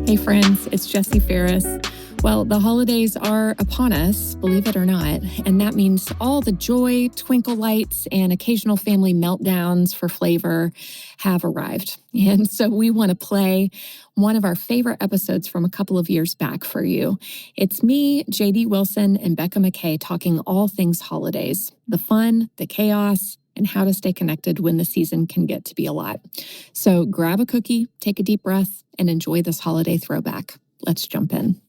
Hey friends, it's Jessie Faris. Well, the holidays are upon us, believe it or not, and that means all the joy, twinkle lights, and occasional family meltdowns for flavor have arrived. And so we want to play one of our favorite episodes from a couple of years back for you. It's me, JD Wilson, and Becca McKay talking all things holidays, the fun, the chaos, and how to stay connected when the season can get to be a lot. So grab a cookie, take a deep breath, and enjoy this holiday throwback. Let's jump in.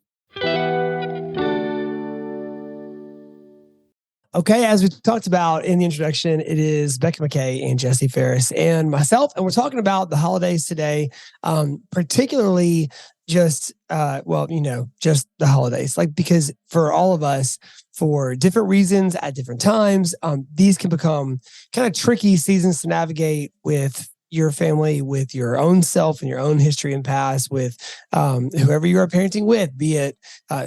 Okay, as we talked about in the introduction, it is Becca McKay and Jessie Faris and myself, and we're talking about the holidays today, particularly just the holidays. Because for all of us, for different reasons at different times, these can become kind of tricky seasons to navigate with your family, with your own self and your own history and past, with whoever you are parenting with, be it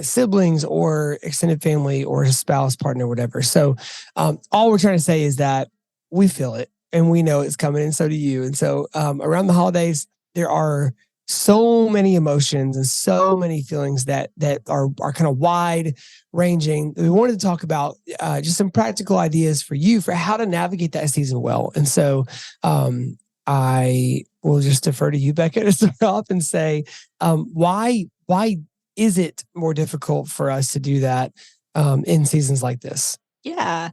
siblings or extended family or a spouse, partner, whatever. So all we're trying to say is that we feel it and we know it's coming, and so do you. And so around the holidays, there are so many emotions and so many feelings that are kind of wide ranging. We wanted to talk about just some practical ideas for you for how to navigate that season well. And so I will just defer to you, Becca, to start off and say, why is it more difficult for us to do that in seasons like this? Yeah.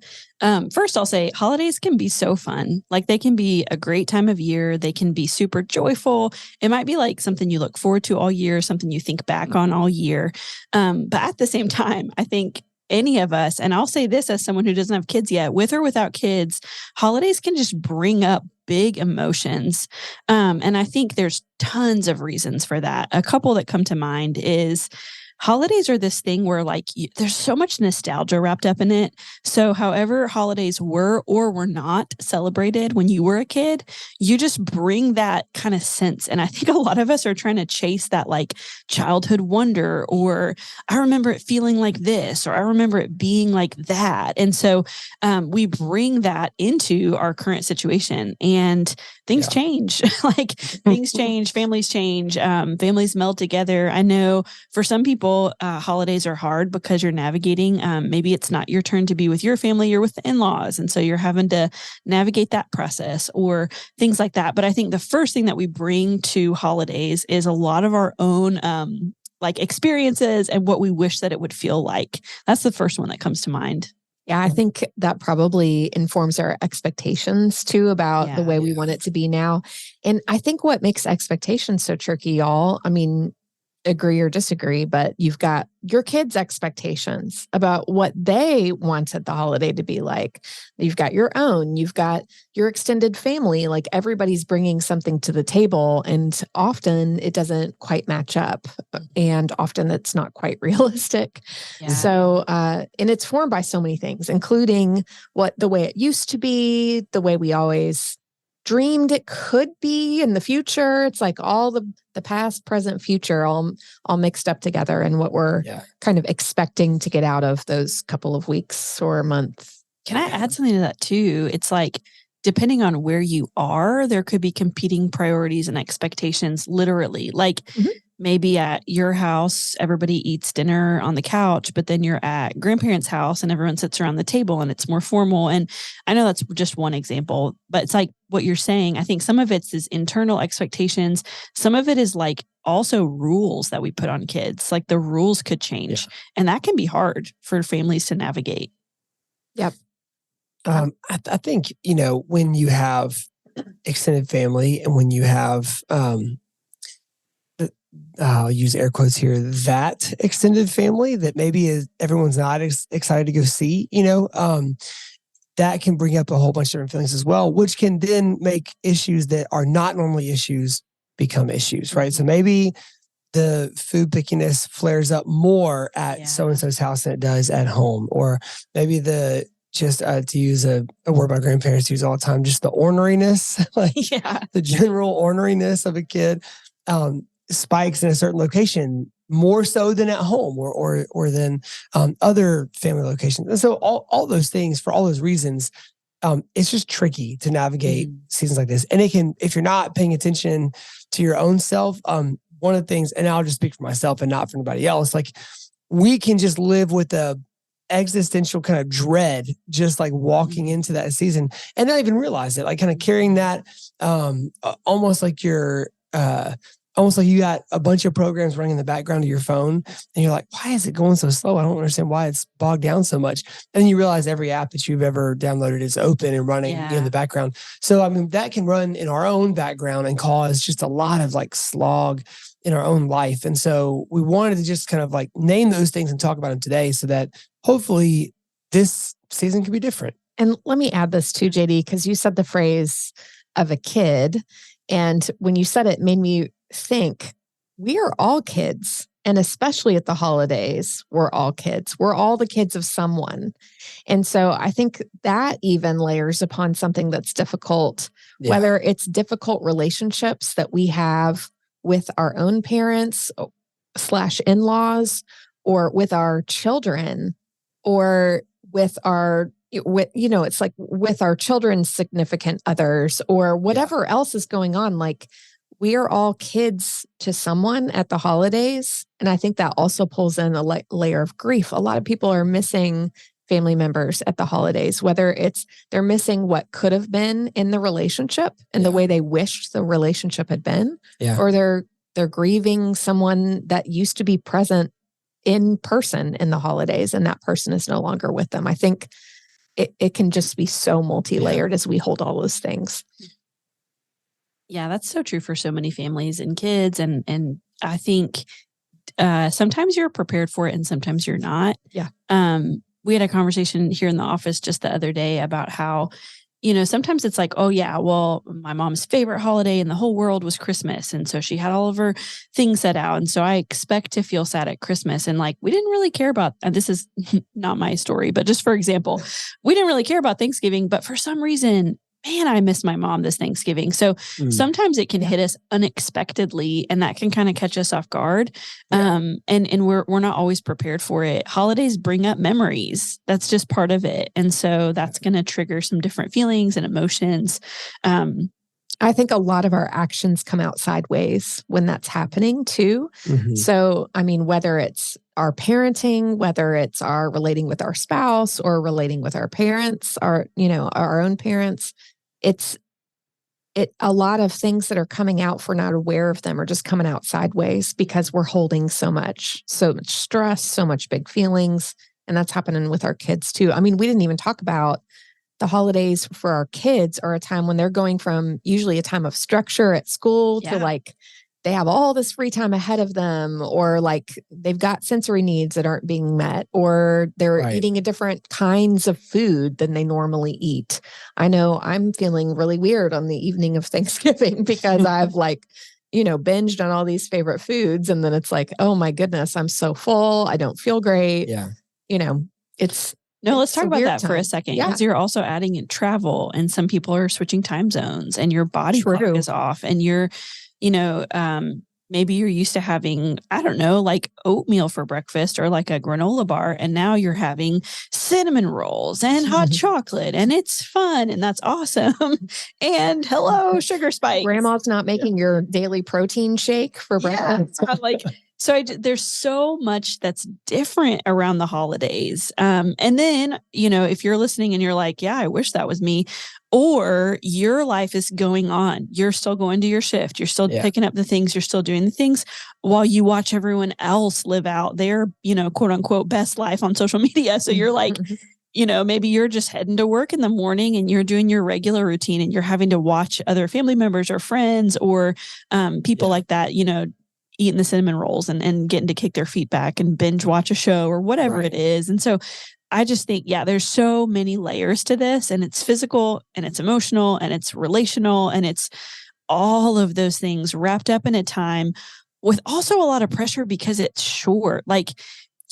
First, I'll say holidays can be so fun. Like, they can be a great time of year. They can be super joyful. It might be like something you look forward to all year, something you think back on all year. But at the same time, I think any of us, and I'll say this as someone who doesn't have kids yet, with or without kids, holidays can just bring up big emotions. And I think there's tons of reasons for that. A couple that come to mind is holidays are this thing where there's so much nostalgia wrapped up in it. So however holidays were or were not celebrated when you were a kid, you just bring that kind of sense. And I think a lot of us are trying to chase that childhood wonder, or I remember it feeling like this, or I remember it being like that. And so we bring that into our current situation, and things change. Things change, families change, families meld together. I know for some people, holidays are hard because you're navigating. Maybe it's not your turn to be with your family, you're with the in-laws. And so you're having to navigate that process or things like that. But I think the first thing that we bring to holidays is a lot of our own experiences and what we wish that it would feel like. That's the first one that comes to mind. Yeah, I think that probably informs our expectations too about the way we want it to be now. And I think what makes expectations so tricky, y'all, agree or disagree, but you've got your kids' expectations about what they wanted the holiday to be like. You've got your own, you've got your extended family, everybody's bringing something to the table, and often it doesn't quite match up, and often it's not quite realistic. Yeah. So, and it's formed by so many things, including the way it used to be, the way we always dreamed it could be in the future. It's all the past, present, future, all mixed up together, and what we're kind of expecting to get out of those couple of weeks or a month. Can I add something to that too? It's depending on where you are, there could be competing priorities and expectations, literally. Maybe at your house, everybody eats dinner on the couch, but then you're at grandparents' house and everyone sits around the table and it's more formal. And I know that's just one example, but it's what you're saying. I think some of it's is internal expectations. Some of it is also rules that we put on kids. The rules could change, and that can be hard for families to navigate. Yep. I think, when you have extended family and when you have, I'll use air quotes here, that extended family that maybe everyone's not excited to go see, that can bring up a whole bunch of different feelings as well, which can then make issues that are not normally issues become issues, right? So maybe the food pickiness flares up more at so-and-so's house than it does at home. Or maybe to use a word my grandparents use all the time, just the orneriness, the general orneriness of a kid spikes in a certain location more so than at home or than other family locations. And so all those things, for all those reasons, it's just tricky to navigate seasons like this. And it can, if you're not paying attention to your own self, one of the things, and I'll just speak for myself and not for anybody else, like we can just live with the existential kind of dread, just like walking into that season and not even realize it, like kind of carrying that almost like almost like you got a bunch of programs running in the background of your phone and you're like, why is it going so slow? I don't understand why it's bogged down so much. And then you realize every app that you've ever downloaded is open and running in the background. So, I mean, that can run in our own background and cause just a lot of like slog in our own life. And so we wanted to just kind of like name those things and talk about them today so that hopefully this season can be different. And let me add this too, JD, because you said the phrase of a kid. And when you said it made me think we are all kids. And especially at the holidays, we're all kids. We're all the kids of someone. And so I think that even layers upon something that's difficult, whether it's difficult relationships that we have with our own parents / in-laws or with our children or with our it's like with our children's significant others or whatever else is going on. Like we are all kids to someone at the holidays. And I think that also pulls in a layer of grief. A lot of people are missing family members at the holidays, whether it's they're missing what could have been in the relationship and the way they wished the relationship had been, or they're grieving someone that used to be present in person in the holidays and that person is no longer with them. I think it can just be so multi-layered as we hold all those things. Yeah, that's so true for so many families and kids. And I think sometimes you're prepared for it and sometimes you're not. Yeah. We had a conversation here in the office just the other day about how, sometimes it's like, oh yeah, well, my mom's favorite holiday in the whole world was Christmas. And so she had all of her things set out. And so I expect to feel sad at Christmas. And like, we didn't really care about, and this is not my story, but just for example, we didn't really care about Thanksgiving, but for some reason, man, I miss my mom this Thanksgiving. So sometimes it can hit us unexpectedly and that can kind of catch us off guard. And we're not always prepared for it. Holidays bring up memories. That's just part of it. And so that's going to trigger some different feelings and emotions. I think a lot of our actions come out sideways when that's happening too. Mm-hmm. So, I mean, whether it's our parenting, whether it's our relating with our spouse or relating with our parents, our own parents, it's a lot of things that are coming out if we're not aware of them are just coming out sideways because we're holding so much stress, so much big feelings. And that's happening with our kids too. I mean, we didn't even talk about the holidays for our kids are a time when they're going from usually a time of structure at school to like they have all this free time ahead of them, or like they've got sensory needs that aren't being met, or they're eating a different kinds of food than they normally eat. I know I'm feeling really weird on the evening of Thanksgiving because I've binged on all these favorite foods. And then it's like, oh my goodness, I'm so full. I don't feel great. Yeah. Let's talk about that for a second, because you're also adding in travel and some people are switching time zones and your body clock is off and you're, maybe you're used to having, I don't know, like oatmeal for breakfast or like a granola bar. And now you're having cinnamon rolls and hot chocolate and it's fun and that's awesome. And hello, sugar spikes. Grandma's not making your daily protein shake for breakfast. There's so much that's different around the holidays. And then, if you're listening and you're like, yeah, I wish that was me, or your life is going on, you're still going to your shift, you're still picking up the things, you're still doing the things while you watch everyone else live out their, quote unquote, best life on social media. So you're like, maybe you're just heading to work in the morning and you're doing your regular routine and you're having to watch other family members or friends or people like that, eating the cinnamon rolls and getting to kick their feet back and binge watch a show or whatever it is. And so I just think, there's so many layers to this, and it's physical and it's emotional and it's relational and it's all of those things wrapped up in a time with also a lot of pressure because it's short. Like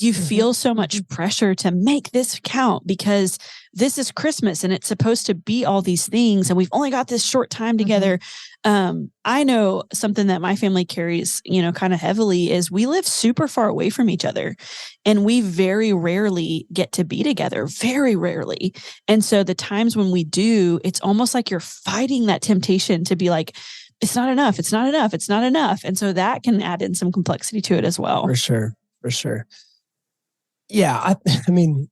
you feel so much pressure to make this count because this is Christmas and it's supposed to be all these things. And we've only got this short time together. I know something that my family carries, kind of heavily is we live super far away from each other and we very rarely get to be together, very rarely. And so the times when we do, it's almost like you're fighting that temptation to be like, it's not enough. It's not enough. It's not enough. And so that can add in some complexity to it as well. For sure. For sure. Yeah. I mean,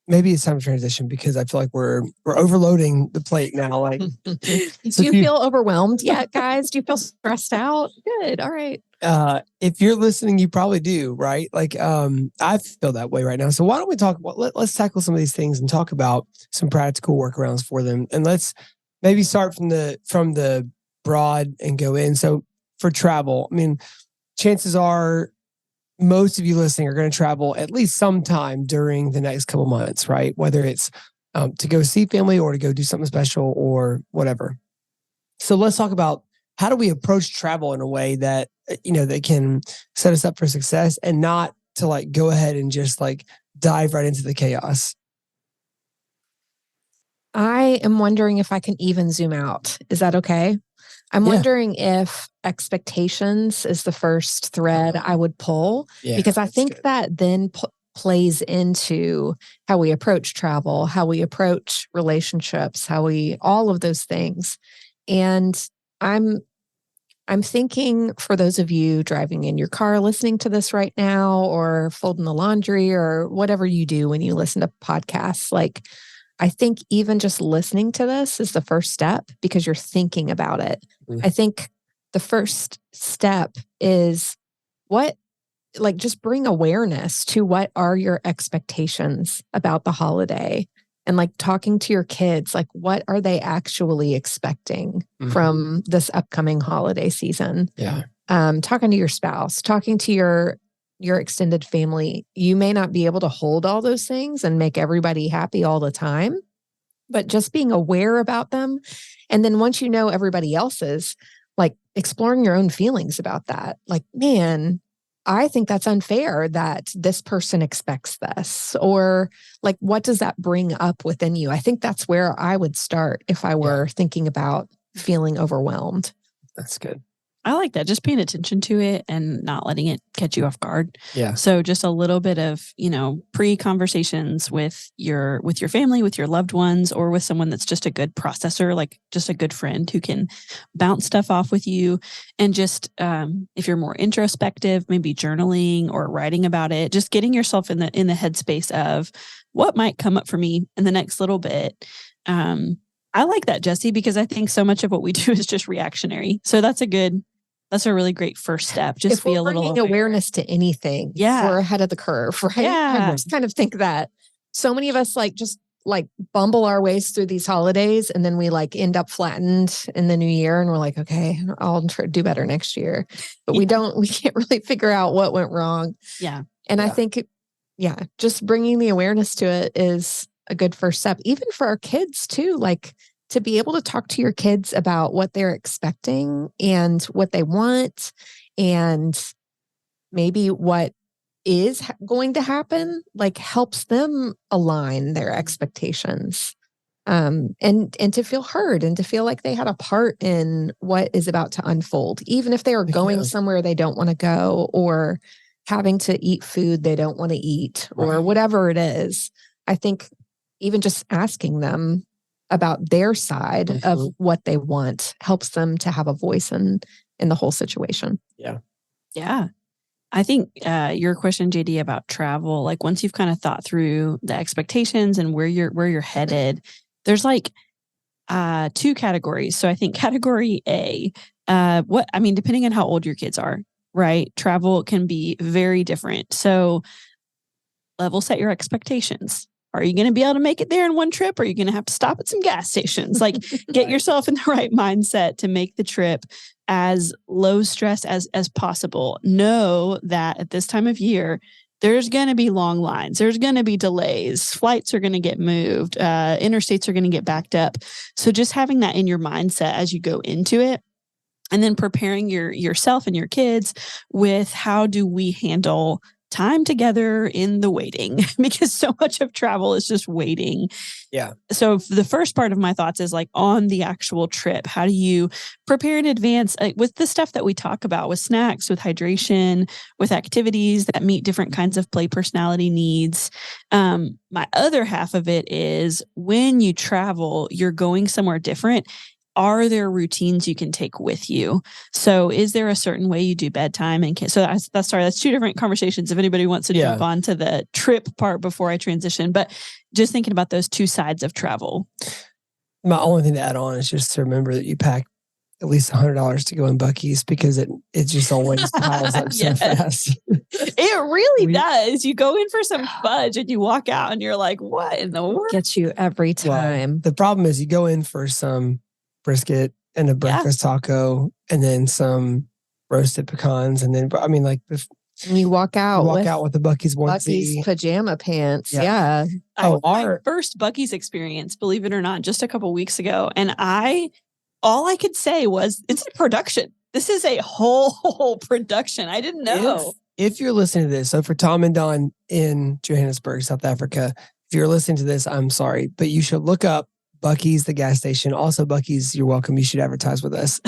maybe it's time to transition because I feel like we're overloading the plate now. Like, do you feel overwhelmed yet, guys? Do you feel stressed out? Good. All right. If you're listening, you probably do, right? Like, I feel that way right now. So why don't we talk about, let's tackle some of these things and talk about some practical workarounds for them. And let's maybe start from the broad and go in. So for travel, I mean, chances are most of you listening are going to travel at least sometime during the next couple months, right? Whether it's to go see family or to go do something special or whatever. So let's talk about how do we approach travel in a way that, that can set us up for success and not to like go ahead and just like dive right into the chaos. I am wondering if I can even zoom out. Is that okay? I'm wondering if expectations is the first thread I would pull, because I think that then plays into how we approach travel, how we approach relationships, all of those things. And I'm thinking for those of you driving in your car, listening to this right now, or folding the laundry or whatever you do when you listen to podcasts, like, I think even just listening to this is the first step because you're thinking about it. Mm-hmm. I think the first step is just bring awareness to what are your expectations about the holiday, and like talking to your kids, like what are they actually expecting from this upcoming holiday season? Yeah. Talking to your spouse, talking to your extended family. You may not be able to hold all those things and make everybody happy all the time, but just being aware about them. And then once you know everybody else's, like exploring your own feelings about that. Like, man, I think that's unfair that this person expects this, or like, what does that bring up within you? I think that's where I would start if I were thinking about feeling overwhelmed. That's good. I like that. Just paying attention to it and not letting it catch you off guard. Yeah. So just a little bit of, pre-conversations with your family, with your loved ones, or with someone that's just a good processor, like just a good friend who can bounce stuff off with you. And just, if you're more introspective, maybe journaling or writing about it, just getting yourself in the headspace of what might come up for me in the next little bit. I like that, Jesse, because I think so much of what we do is just reactionary. So that's a really great first step. Just be a little bringing awareness to anything. Yeah. We're ahead of the curve, right? Yeah. I just kind of think that so many of us just bumble our ways through these holidays, and then we end up flattened in the new year, and we're like, okay, I'll try to do better next year. But we can't really figure out what went wrong. Yeah. And I think, just bringing the awareness to it is a good first step, even for our kids too. Like, to be able to talk to your kids about what they're expecting and what they want, and maybe what is going to happen, helps them align their expectations, and to feel heard and to feel like they had a part in what is about to unfold, even if they are going somewhere they don't want to go, or having to eat food they don't want to eat, or whatever it is. I think even just asking them about their side of what they want helps them to have a voice in the whole situation. Yeah. Yeah. I think your question, JD, about travel, once you've kind of thought through the expectations and where you're headed, there's two categories. So I think category A, depending on how old your kids are, right? Travel can be very different. So level set your expectations. Are you going to be able to make it there in one trip? Or are you going to have to stop at some gas stations? Get yourself in the right mindset to make the trip as low stress as possible. Know that at this time of year, there's going to be long lines. There's going to be delays. Flights are going to get moved. Interstates are going to get backed up. So just having that in your mindset as you go into it, and then preparing yourself and your kids with how do we handle time together in the waiting, because so much of travel is just waiting. Yeah. So the first part of my thoughts is on the actual trip, how do you prepare in advance with the stuff that we talk about, with snacks, with hydration, with activities that meet different kinds of play personality needs. My other half of it is when you travel, you're going somewhere different. are there routines you can take with you? So is there a certain way you do bedtime? And that's two different conversations if anybody wants to jump on to the trip part before I transition. But just thinking about those two sides of travel. My only thing to add on is just to remember that you pack at least $100 to go in Buc-ee's because it just always piles up so fast. It really does. You go in for some fudge and you walk out and you're like, what in the world? Gets you every time. Well, the problem is you go in for some brisket and a breakfast taco and then some roasted pecans. And then, I mean, like, and you walk out with the Buc-ee's onesie. Buc-ee's pajama pants. Yeah. My first Buc-ee's experience, believe it or not, just a couple weeks ago. And all I could say was, it's a production. This is a whole production. I didn't know. If you're listening to this, so for Tom and Don in Johannesburg, South Africa, if you're listening to this, I'm sorry, but you should look up Buc-ee's, the gas station. Also, Buc-ee's, you're welcome. You should advertise with us.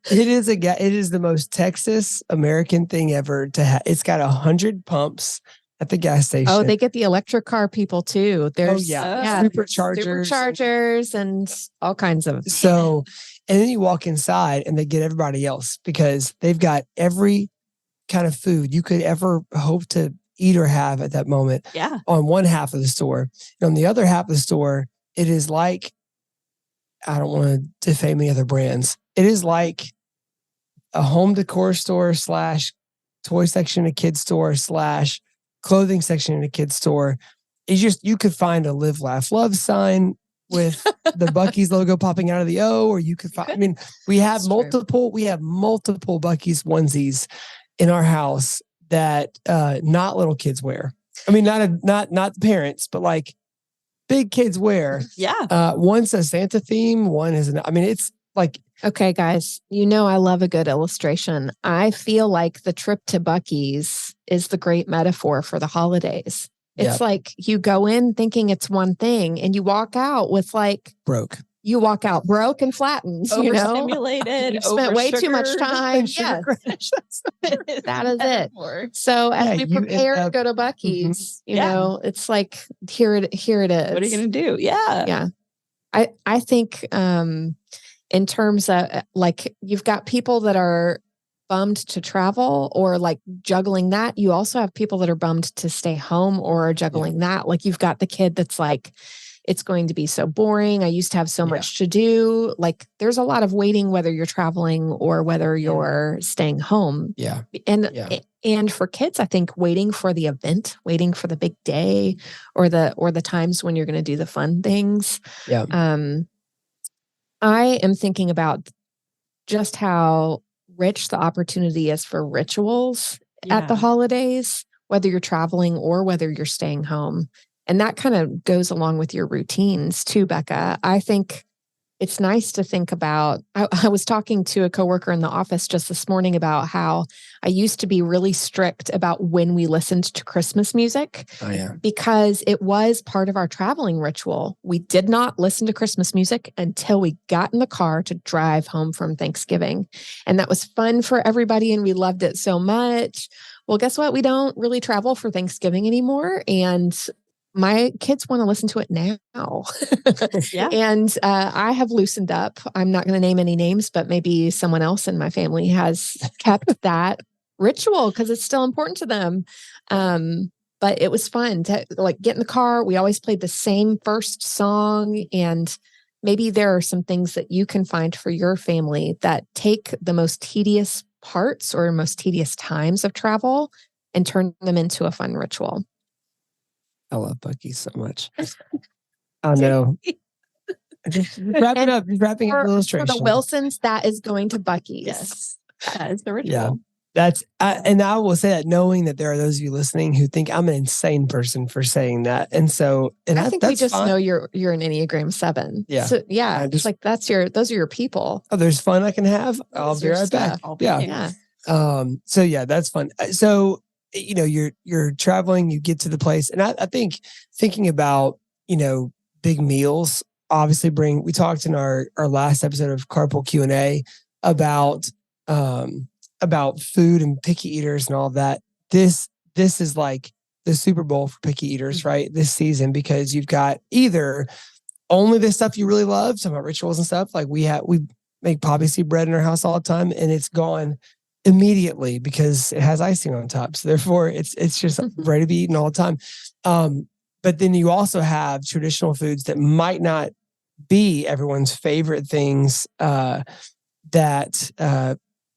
It is the most Texas American thing ever to have. It's got 100 pumps at the gas station. Oh, they get the electric car people too. There's superchargers and all kinds of. So, and then you walk inside and they get everybody else because they've got every kind of food you could ever hope to eat or have at that moment. Yeah. On one half of the store. And on the other half of the store, it is like, I don't want to defame the other brands. It is like a home decor store / toy section, a kid store / clothing section in a kid's store. You could find a Live, Laugh, Love sign with the Buc-ee's logo popping out of the O, or you could find, I mean, we have multiple Buc-ee's onesies in our house that not little kids wear. I mean, not the parents, but like big kids wear. Yeah. One's a Santa theme. One is it's like, okay, guys, I love a good illustration. I feel like the trip to Buc-ee's is the great metaphor for the holidays. It's like you go in thinking it's one thing and you walk out with broke. You walk out broke and flattened, overstimulated. You spent way too much time. Yes. That is it. So as we prepare to go to Buc-ee's, it's like, here it is. What are you going to do? Yeah. Yeah. I think in terms of like, you've got people that are bummed to travel or like juggling that. You also have people that are bummed to stay home or are juggling that. Like you've got the kid that's like, it's going to be so boring. I used to have so much to do. Like there's a lot of waiting, whether you're traveling or whether you're staying home. Yeah. And for kids, I think waiting for the event, waiting for the big day or the times when you're going to do the fun things. Yeah. I am thinking about just how rich the opportunity is for rituals at the holidays, whether you're traveling or whether you're staying home. And that kind of goes along with your routines too, Becca. I think it's nice to think about, I was talking to a coworker in the office just this morning about how I used to be really strict about when we listened to Christmas music because it was part of our traveling ritual. We did not listen to Christmas music until we got in the car to drive home from Thanksgiving. And that was fun for everybody and we loved it so much. Well, guess what? We don't really travel for Thanksgiving anymore. And my kids want to listen to it now. And I have loosened up. I'm not going to name any names, but maybe someone else in my family has kept that ritual because it's still important to them. But it was fun to like get in the car. We always played the same first song. And maybe there are some things that you can find for your family that take the most tedious parts or most tedious times of travel and turn them into a fun ritual. I love Buc-ee's so much. I know. Just wrapping up the illustration. For the Wilsons, that is going to Buc-ee's. Yes, that is the ritual. Yeah, that's. And I will say that knowing that there are those of you listening who think I'm an insane person for saying that, and so I think we just know you're an Enneagram 7. Yeah, so it's like those are your people. Oh, there's fun I can have. I'll be right back. Yeah. So yeah, that's fun. So. You're traveling, you get to the place. And I think thinking about, big meals, obviously we talked in our last episode of Carpool Q&A about food and picky eaters and all of that. This is like the Super Bowl for picky eaters, right? This season, because you've got either only the stuff you really love, some about rituals and stuff. Like we make poppy seed bread in our house all the time, and it's gone immediately because it has icing on top. So therefore it's just ready to be eaten all the time. But then you also have traditional foods that might not be everyone's favorite things that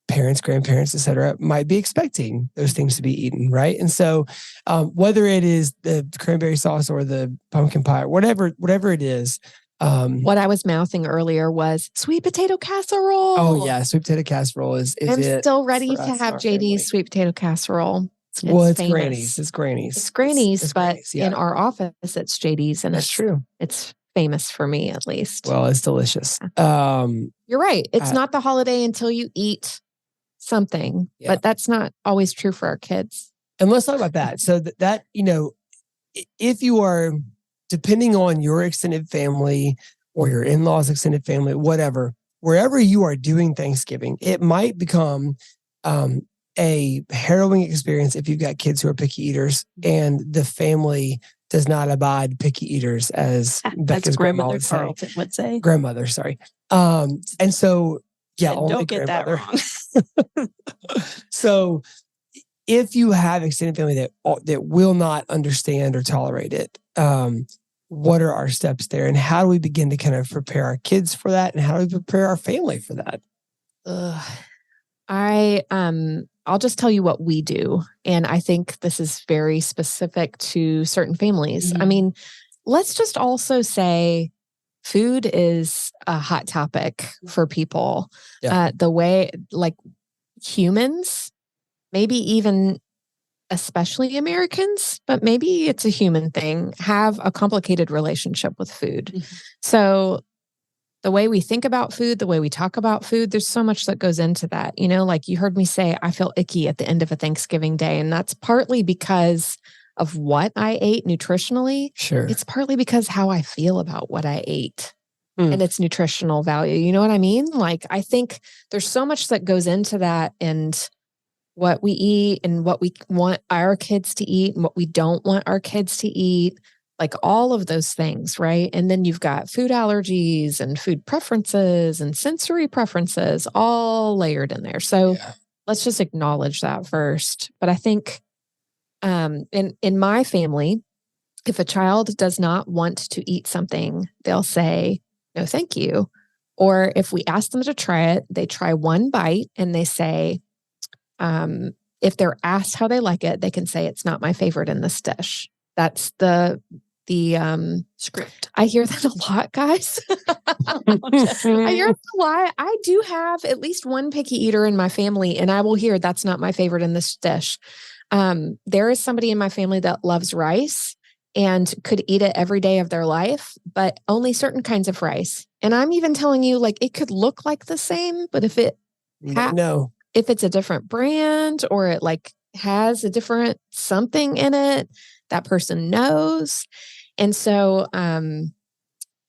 parents, grandparents, etc., might be expecting those things to be eaten, right? And so whether it is the cranberry sauce or the pumpkin pie, or whatever it is. What I was mouthing earlier was sweet potato casserole. Oh yeah, sweet potato casserole is I'm it still ready to have JD's family. Sweet potato casserole. It's Granny's. It's Granny's. It's Granny's, it's but Granny's, yeah. in our office, it's JD's, and that's true. It's famous for me, at least. Well, it's delicious. You're right. It's not the holiday until you eat something, but that's not always true for our kids. And let's talk about that. So that if you are depending on your extended family or your in-laws' extended family, whatever, wherever you are doing Thanksgiving, it might become a harrowing experience if you've got kids who are picky eaters and the family does not abide picky eaters, as Becca's grandmother would say. Grandmother, sorry. And so, don't get that wrong. So if you have extended family that will not understand or tolerate it, what are our steps there, and how do we begin to kind of prepare our kids for that, and how do we prepare our family for that? I'll just tell you what we do. And I think this is very specific to certain families. Mm-hmm. I mean, let's just also say food is a hot topic for people. Yeah. The way, like humans, maybe even especially Americans, but maybe it's a human thing, have a complicated relationship with food. Mm-hmm. So the way we think about food, the way we talk about food, there's so much that goes into that. Like you heard me say, I feel icky at the end of a Thanksgiving day. And that's partly because of what I ate nutritionally. Sure. It's partly because how I feel about what I ate and its nutritional value. You know what I mean? Like, I think there's so much that goes into that, and what we eat and what we want our kids to eat and what we don't want our kids to eat. Like all of those things, right? And then you've got food allergies and food preferences and sensory preferences all layered in there. So let's just acknowledge that first. But I think in my family, if a child does not want to eat something, they'll say, no, thank you. Or if we ask them to try it, they try one bite and they say, if they're asked how they like it, they can say, it's not my favorite in this dish. That's the script. I hear that a lot, guys. I hear that a lot. I do have at least one picky eater in my family, and I will hear that's not my favorite in this dish. There is somebody in my family that loves rice and could eat it every day of their life, but only certain kinds of rice. And I'm even telling you, like, it could look like the same, but if it's a different brand or it like has a different something in it, that person knows. And so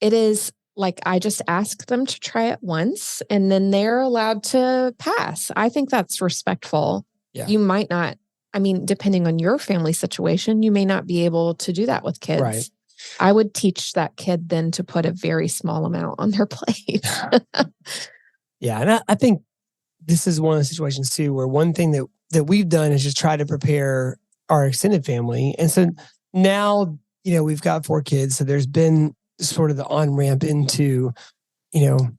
it is like, I just ask them to try it once and then they're allowed to pass. I think that's respectful. Yeah. You might not, depending on your family situation, you may not be able to do that with kids. Right. I would teach that kid then to put a very small amount on their plate. Yeah. And I think this is one of the situations too, where one thing that we've done is just try to prepare our extended family. And so now, we've got 4 kids. So there's been sort of the on-ramp into,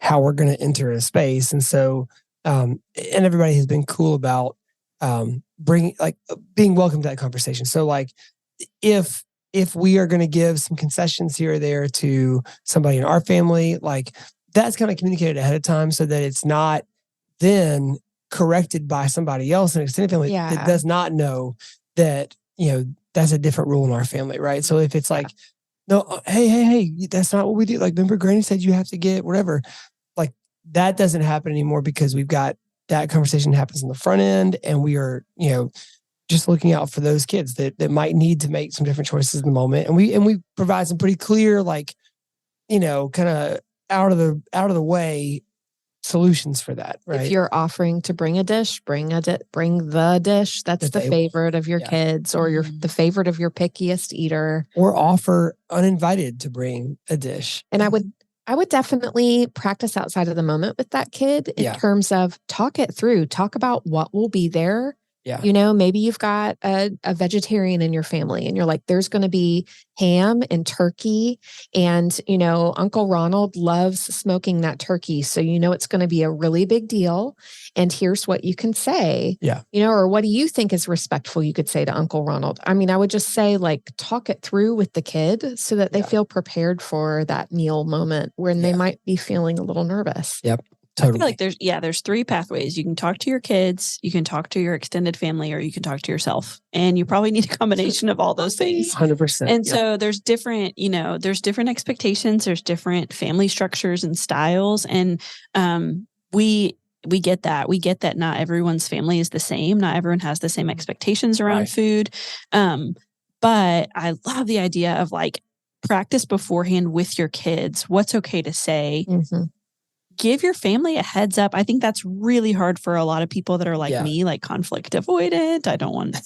how we're going to enter a space. And so, and everybody has been cool about being welcome to that conversation. So like, if we are going to give some concessions here or there to somebody in our family, like that's kind of communicated ahead of time so that it's not then corrected by somebody else in an extended family that does not know that, that's a different rule in our family, right? So if it's like, no, hey, that's not what we do. Like, remember Granny said you have to get whatever. Like that doesn't happen anymore because we've got that conversation happens in the front end and we are, just looking out for those kids that might need to make some different choices in the moment. And we provide some pretty clear, like, kind of out of the way solutions for that, right? If you're offering to bring a dish, bring the dish that's the favorite of your kids, or the favorite of your pickiest eater. Or offer uninvited to bring a dish. And I would definitely practice outside of the moment with that kid in terms of talk it through, talk about what will be there. Yeah. You know, maybe you've got a vegetarian in your family and you're like, there's going to be ham and turkey. And, you know, Uncle Ronald loves smoking that turkey. So, you know, it's going to be a really big deal. And here's what you can say, you know, or what do you think is respectful you could say to Uncle Ronald? I mean, I would just say like, talk it through with the kid so that they feel prepared for that meal moment when they might be feeling a little nervous. Yep. Totally. I feel like there's three pathways. You can talk to your kids, you can talk to your extended family, or you can talk to yourself. And you probably need a combination of all those things. 100%. And so there's different, you know, there's different expectations, there's different family structures and styles. And we get that. We get that not everyone's family is the same. Not everyone has the same expectations around food. But I love the idea of like practice beforehand with your kids. What's okay to say? Give your family a heads up. I think that's really hard for a lot of people that are like me, like conflict avoidant. I don't want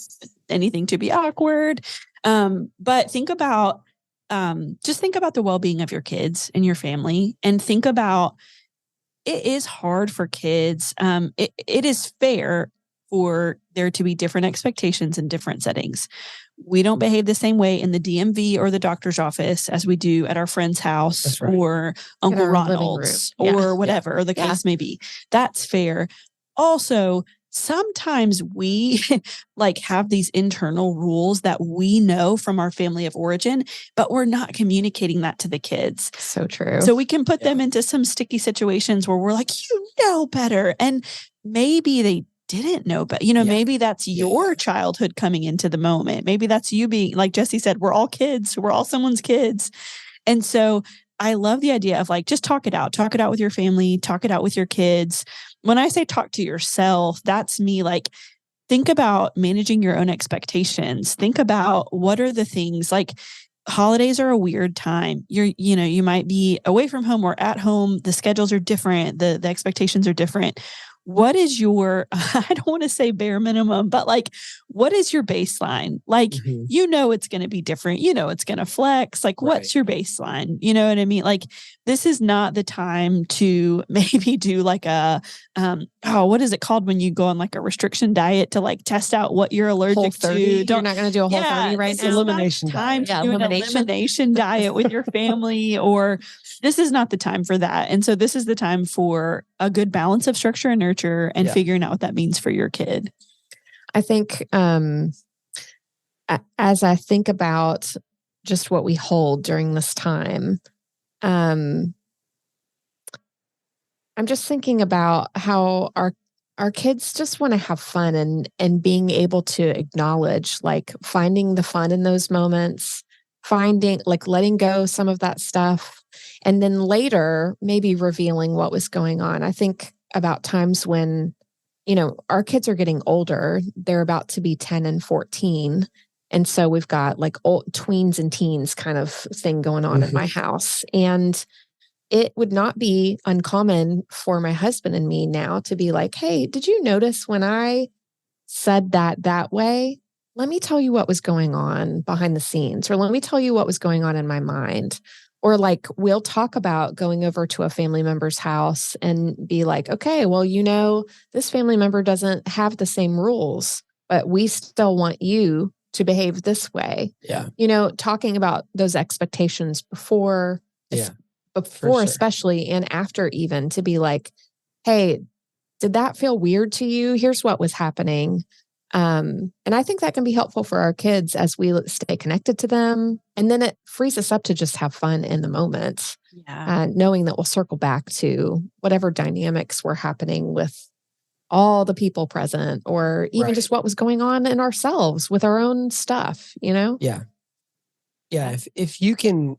anything to be awkward. But think about, just think about the well-being of your kids and your family, and think about, it is hard for kids. It is fair for there to be different expectations in different settings. We don't behave the same way in the DMV or the doctor's office as we do at our friend's house or Uncle Ronald's or whatever the case may be. That's fair. Also, sometimes we like have these internal rules that we know from our family of origin, but we're not communicating that to the kids. So true. So we can put them into some sticky situations where we're like, you know better. And maybe they didn't know, but you know, maybe that's your childhood coming into the moment. Maybe that's you being, like Jesse said, we're all kids. We're all someone's kids. And so I love the idea of like, just talk it out with your family, talk it out with your kids. When I say talk to yourself, that's me like, think about managing your own expectations. Think about what are the things like, holidays are a weird time. You might be away from home or at home. The schedules are different. The expectations are different. What is your, I don't want to say bare minimum, but like, what is your baseline? Like, you know, it's going to be different. You know, it's going to flex. Like, what's your baseline? You know what I mean? Like, this is not the time to maybe do like a, what is it called when you go on like a restriction diet to like test out what you're allergic to? You're not going to do a whole 30 right now. Elimination time to do an elimination diet with your family, or this is not the time for that. And so this is the time for a good balance of structure and nurture and figuring out what that means for your kid. I think as I think about just what we hold during this time, I'm just thinking about how our kids just want to have fun and being able to acknowledge, like finding the fun in those moments, finding like letting go some of that stuff. And then later, maybe revealing what was going on. I think about times when, you know, our kids are getting older. They're about to be 10 and 14. And so we've got like old tweens and teens kind of thing going on in my house. And it would not be uncommon for my husband and me now to be like, hey, did you notice when I said that way? Let me tell you what was going on behind the scenes, or let me tell you what was going on in my mind. Or like, we'll talk about going over to a family member's house and be like, okay, well, you know, this family member doesn't have the same rules, but we still want you to behave this way. Yeah. You know, talking about those expectations before, especially, and after even, to be like, hey, did that feel weird to you? Here's what was happening. And I think that can be helpful for our kids as we stay connected to them. And then it frees us up to just have fun in the moment, knowing that we'll circle back to whatever dynamics were happening with all the people present, or even just what was going on in ourselves with our own stuff, you know? Yeah. Yeah. If you can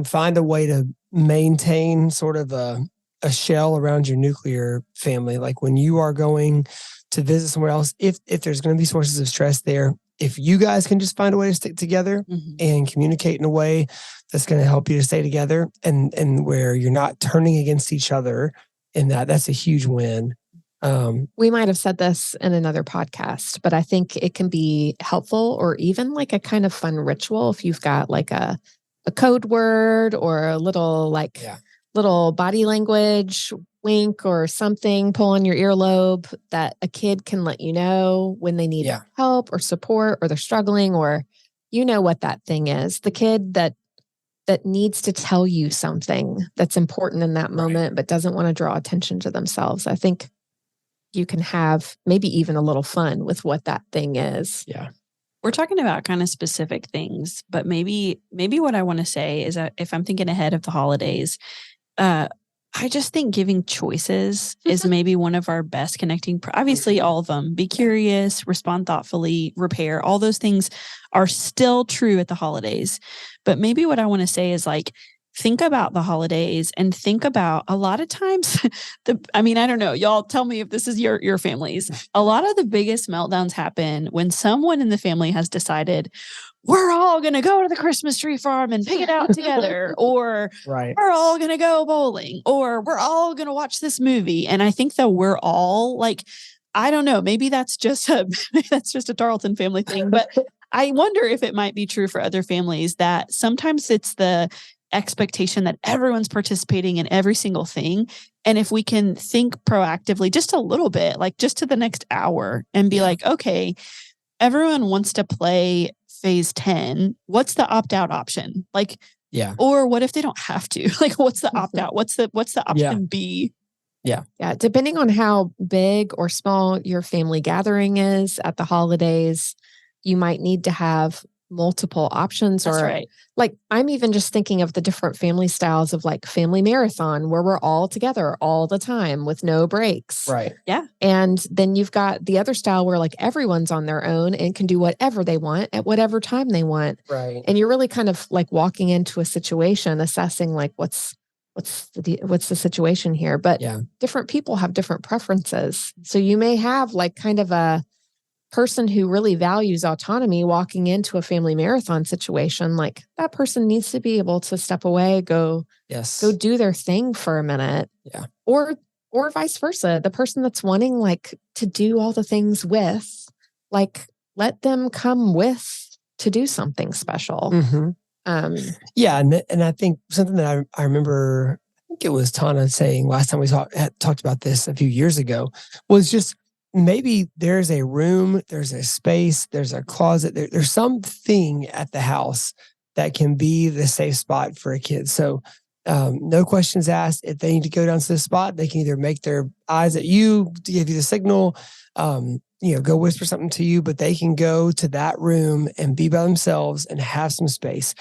find a way to maintain sort of a shell around your nuclear family, like when you are going to visit somewhere else, if there's going to be sources of stress there, if you guys can just find a way to stick together and communicate in a way that's going to help you to stay together, and where you're not turning against each other in that. That's a huge win. We might have said this in another podcast, but I think it can be helpful or even like a kind of fun ritual if you've got like a code word or a little little body language wink or something, pull on your earlobe that a kid can let you know when they need help or support or they're struggling, or you know what that thing is. The kid that needs to tell you something that's important in that moment, but doesn't want to draw attention to themselves. I think you can have maybe even a little fun with what that thing is. Yeah. We're talking about kind of specific things, but maybe what I want to say is that if I'm thinking ahead of the holidays, I just think giving choices is maybe one of our best connecting. Obviously, all of them. Be curious, respond thoughtfully, repair. All those things are still true at the holidays. But maybe what I want to say is like, think about the holidays and think about a lot of times. I don't know. Y'all tell me if this is your families. A lot of the biggest meltdowns happen when someone in the family has decided, we're all going to go to the Christmas tree farm and pick it out together, or we're all going to go bowling, or we're all going to watch this movie. And I think that we're all like, I don't know, maybe that's just a Tarleton family thing, but I wonder if it might be true for other families that sometimes it's the expectation that everyone's participating in every single thing. And if we can think proactively just a little bit, like just to the next hour and be like, okay, everyone wants to play phase 10. What's the opt-out option? Like, or what if they don't have to? Like, what's the opt-out? What's the option B? Yeah. Depending on how big or small your family gathering is at the holidays, you might need to have multiple options. That's right. Like, I'm even just thinking of the different family styles of like family marathon where we're all together all the time with no breaks. Right. Yeah. And then you've got the other style where like everyone's on their own and can do whatever they want at whatever time they want. Right. And you're really kind of like walking into a situation, assessing like what's the situation here. But different people have different preferences. So you may have like kind of a person who really values autonomy walking into a family marathon situation. Like that person needs to be able to step away, go do their thing for a minute. Yeah. Or vice versa. The person that's wanting like to do all the things with, like, let them come with to do something special. Mm-hmm. And I think something that I remember, I think it was Tana saying last time we talked about this a few years ago, was just maybe there's a room, there's a space, there's a closet, there's something at the house that can be the safe spot for a kid. So no questions asked. If they need to go down to the spot, they can either make their eyes at you, give you the signal, go whisper something to you, but they can go to that room and be by themselves and have some space.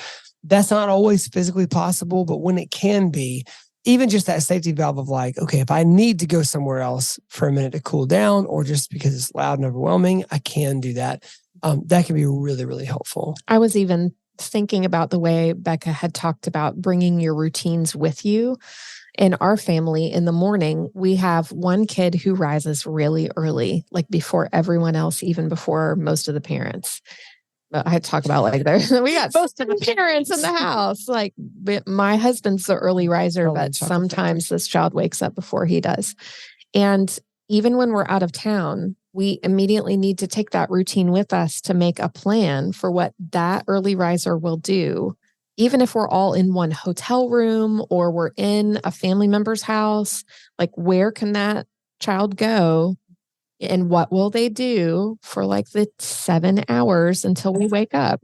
That's not always physically possible, but when it can be, even just that safety valve of like, okay, if I need to go somewhere else for a minute to cool down, or just because it's loud and overwhelming, I can do that. That can be really, really helpful. I was even thinking about the way Becca had talked about bringing your routines with you. In our family, in the morning, we have one kid who rises really early, like before everyone else, even before most of the parents. I talk about like we got most of the parents in the house. Like my husband's the early riser, but sometimes this child wakes up before he does. And even when we're out of town, we immediately need to take that routine with us to make a plan for what that early riser will do. Even if we're all in one hotel room or we're in a family member's house, like where can that child go? And what will they do for like the 7 hours until we wake up?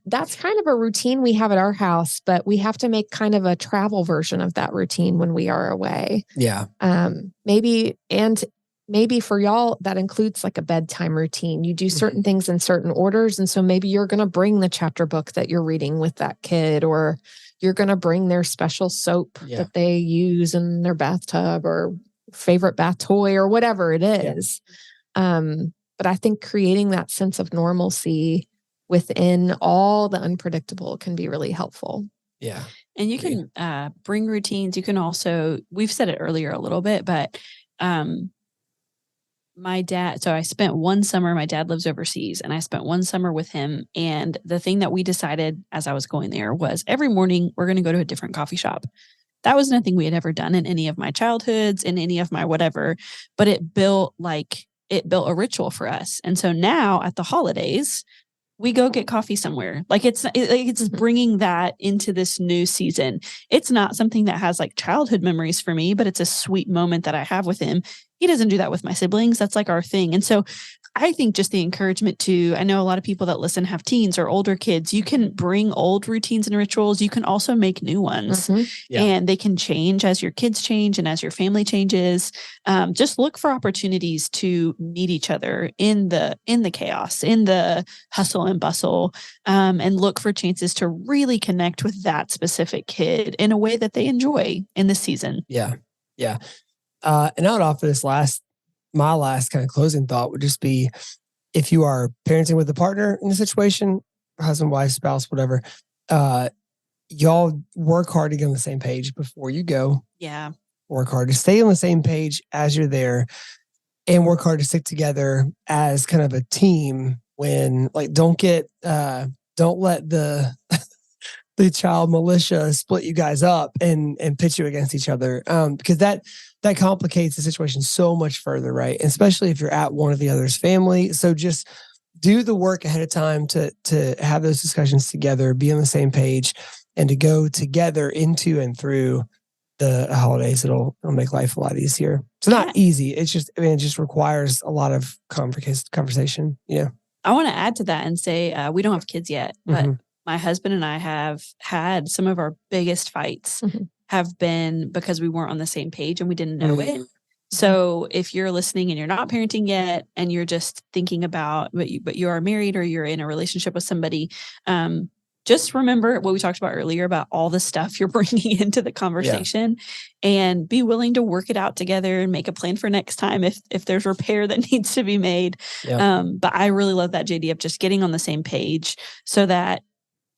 That's kind of a routine we have at our house, but we have to make kind of a travel version of that routine when we are away. Yeah. Maybe for y'all, that includes like a bedtime routine. You do certain things in certain orders. And so maybe you're going to bring the chapter book that you're reading with that kid, or you're going to bring their special soap that they use in their bathtub, or favorite bath toy, or whatever it is. But I think creating that sense of normalcy within all the unpredictable can be really helpful. Yeah. And you can bring routines. You can also, we've said it earlier a little bit, but my dad, so I spent one summer, my dad lives overseas, and I spent one summer with him. And the thing that we decided as I was going there was every morning we're going to go to a different coffee shop. that was nothing we had ever done in any of my childhoods, in any of my whatever, but it built a ritual for us. And so now at the holidays, we go get coffee somewhere. Like it's bringing that into this new season. It's not something that has like childhood memories for me, but it's a sweet moment that I have with him. He doesn't do that with my siblings. That's like our thing. And so I think just the encouragement to, I know a lot of people that listen have teens or older kids. You can bring old routines and rituals. You can also make new ones, and they can change as your kids change and as your family changes. Just look for opportunities to meet each other in the chaos, in the hustle and bustle, and look for chances to really connect with that specific kid in a way that they enjoy in this season. Yeah. Yeah. And I would offer my last kind of closing thought would just be, if you are parenting with a partner in the situation, husband, wife, spouse, whatever, y'all work hard to get on the same page before you go. Yeah. Work hard to stay on the same page as you're there, and work hard to stick together as kind of a team when, like, don't let the child militia split you guys up and pit you against each other. Because that complicates the situation so much further, right? And especially if you're at one of the other's family. So just do the work ahead of time to have those discussions together, be on the same page, and to go together into and through the holidays. It'll make life a lot easier. It's not easy. It's just, it just requires a lot of conversation. Yeah. I want to add to that and say, we don't have kids yet, but my husband and I have had some of our biggest fights have been because we weren't on the same page and we didn't know it. So if you're listening and you're not parenting yet and you're just thinking about, but you are married or you're in a relationship with somebody, just remember what we talked about earlier about all the stuff you're bringing into the conversation, and be willing to work it out together and make a plan for next time if there's repair that needs to be made. But I really love that, JD, of just getting on the same page so that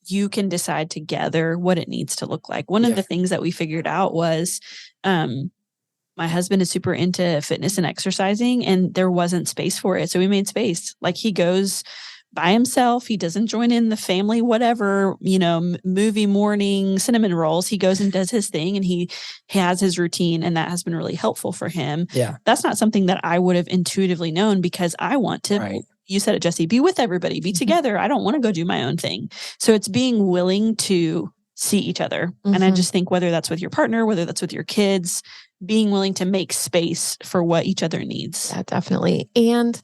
you can decide together what it needs to look like. One of the things that we figured out was my husband is super into fitness and exercising, and there wasn't space for it. So we made space. Like, he goes by himself. He doesn't join in the family, whatever, movie morning cinnamon rolls. He goes and does his thing, and he has his routine, and that has been really helpful for him. Yeah. That's not something that I would have intuitively known, because I want to, you said it, Jesse, be with everybody, be together. I don't want to go do my own thing. So it's being willing to see each other. And I just think, whether that's with your partner, whether that's with your kids, being willing to make space for what each other needs. Yeah, definitely. And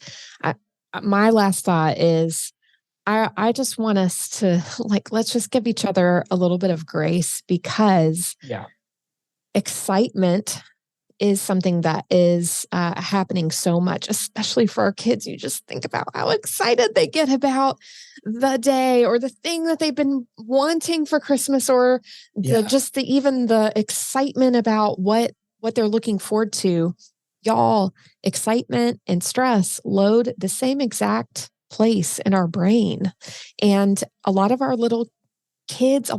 my last thought is, I just want us to, let's just give each other a little bit of grace, because excitement is something that is happening so much, especially for our kids. You just think about how excited they get about the day or the thing that they've been wanting for Christmas, or even the excitement about what they're looking forward to. Y'all, excitement and stress load the same exact place in our brain. And a lot of our kids'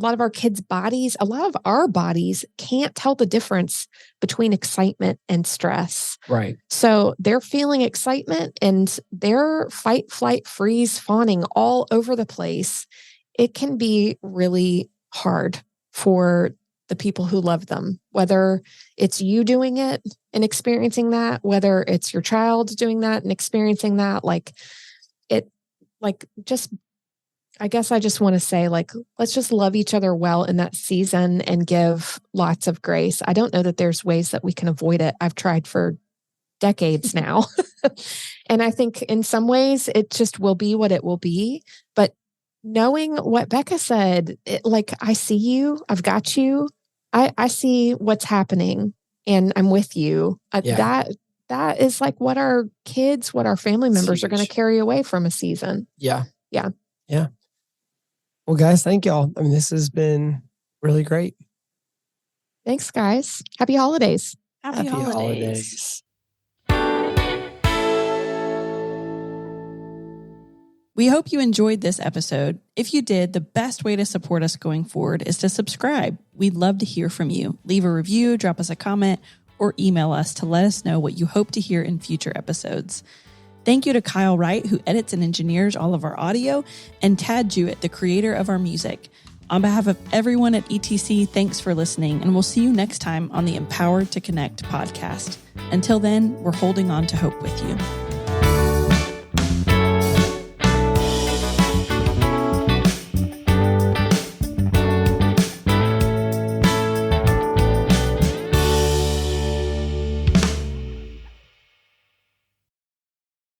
bodies, a lot of our bodies can't tell the difference between excitement and stress. Right. So they're feeling excitement and they're fight, flight, freeze, fawning all over the place. It can be really hard for the people who love them, whether it's you doing it and experiencing that, whether it's your child doing that and experiencing that. I guess I just want to say, let's just love each other well in that season and give lots of grace. I don't know that there's ways that we can avoid it. I've tried for decades now. And I think in some ways it just will be what it will be. But knowing what Becca said, I see you, I've got you, I see what's happening, and I'm with you. That is what our kids, what our family members are going to carry away from a season. Yeah. Yeah. Yeah. Well, guys, thank y'all. I mean, this has been really great. Thanks, guys. Happy holidays. Happy holidays. We hope you enjoyed this episode. If you did, the best way to support us going forward is to subscribe. We'd love to hear from you. Leave a review, drop us a comment, or email us to let us know what you hope to hear in future episodes. Thank you to Kyle Wright, who edits and engineers all of our audio, and Tad Jewett, the creator of our music. On behalf of everyone at ETC, thanks for listening, and we'll see you next time on the Empowered to Connect podcast. Until then, we're holding on to hope with you.